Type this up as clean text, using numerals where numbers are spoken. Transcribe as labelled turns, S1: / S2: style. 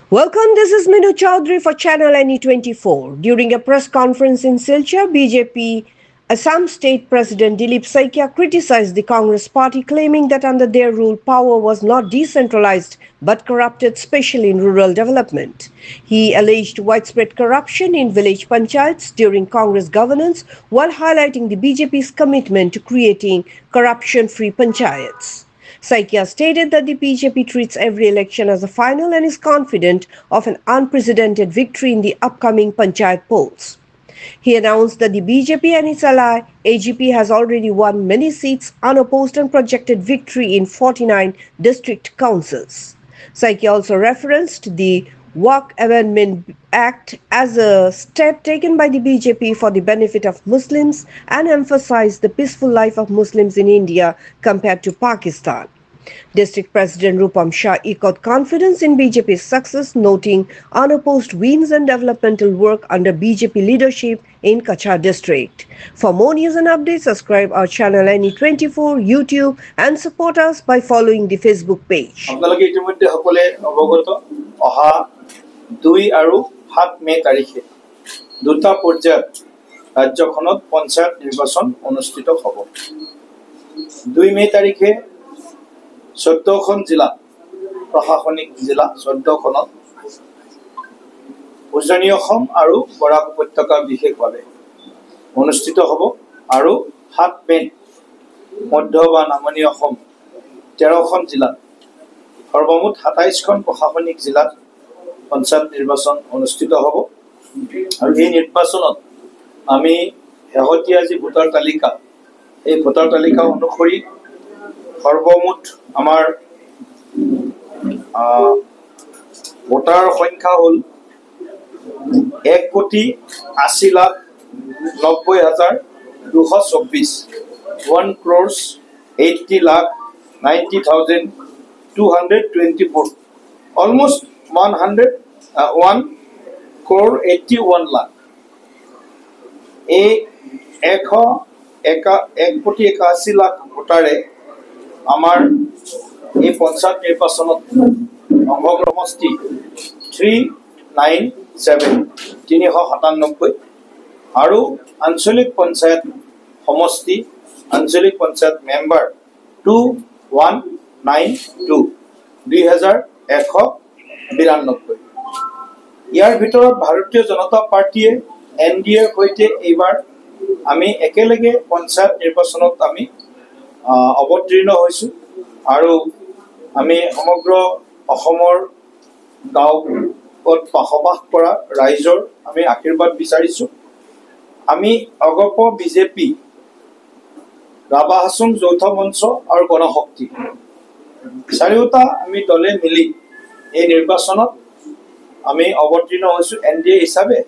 S1: Welcome, this is Minu Chaudhary for Channel NE24. During a press conference in Silchar, BJP Assam State President Dilip Saikia criticized the Congress party, claiming that under their rule, power was not decentralized but corrupted, especially in rural development. He alleged widespread corruption in village panchayats during Congress governance, while highlighting the BJP's commitment to creating corruption-free panchayats. Saikia stated that the BJP treats every election as a final and is confident of an unprecedented victory in the upcoming panchayat polls. He announced that the BJP and its ally AGP has already won many seats unopposed and projected victory in 49 district councils. Saikia also referenced the Waqf Amendment Act as a step taken by the BJP for the benefit of Muslims and emphasized the peaceful life of Muslims in India compared to Pakistan. District President Rupam Shah echoed confidence in BJP's success, noting unopposed wins and developmental work under BJP leadership in Kachar district. For more news and updates, subscribe our channel NE24, YouTube and support us by following the Facebook page.
S2: 2 আৰু 7 মে তাৰিখে দুটা পৰ্যায়ত ৰাজ্যখনত পঞ্চায়ত নিৰ্বাচন অনুষ্ঠিত হ'ব। 2 মে তাৰিখে 14খন জিলা প্ৰশাসনিক জিলা 14খনত উজনি অসম আৰু বৰাক উপত্যকা বিশেষভাৱে অনুষ্ঠিত হ'ব আৰু 7 মে মধ্য বা নামনি অসম 13খন জিলাত সৰ্বমুঠ 27খন প্ৰশাসনিক জিলাত পঞ্চায়ত নিৰ্বাচন অনুষ্ঠিত হ'ব আৰু এই নিৰ্বাচনত আমি শেহতীয়া যি ভোটাৰ তালিকা এই ভোটাৰ তালিকা অনুসৰি সৰ্বমুঠ আমাৰ ভোটাৰ সংখ্যা হ'ল 1,80,90,224 1,80,90,224 almost 1,81 lakh. এই 1,81 লাখ ভোটাৰে আমাৰ এই পঞ্চায়ত নিৰ্বাচনত অংশগ্ৰহণমস্তি 397 আৰু আঞ্চলিক পঞ্চায়ত সমষ্টি আঞ্চলিক পঞ্চায়ত মেম্বাৰ 2192 2192 ইয়াৰ ভিতৰত ভাৰতীয় জনতা পাৰ্টিয়ে এনডিএৰ সৈতে এইবাৰ আমি একেলগে পঞ্চায়ত নিৰ্বাচনত আমি অৱতীৰ্ণ হৈছো আৰু আমি সমগ্ৰ অসমৰ গাঁৱত বসবাস কৰা ৰাইজৰ আমি আশীৰ্বাদ বিচাৰিছো। আমি অগপ বিজেপি ৰাভা হাছং যৌথ মঞ্চ আৰু গণশক্তি চাৰিওটা আমি দলে মিলি এই নিৰ্বাচনত আমি অৱতীৰ্ণ হৈছো এনডিএ হিচাপে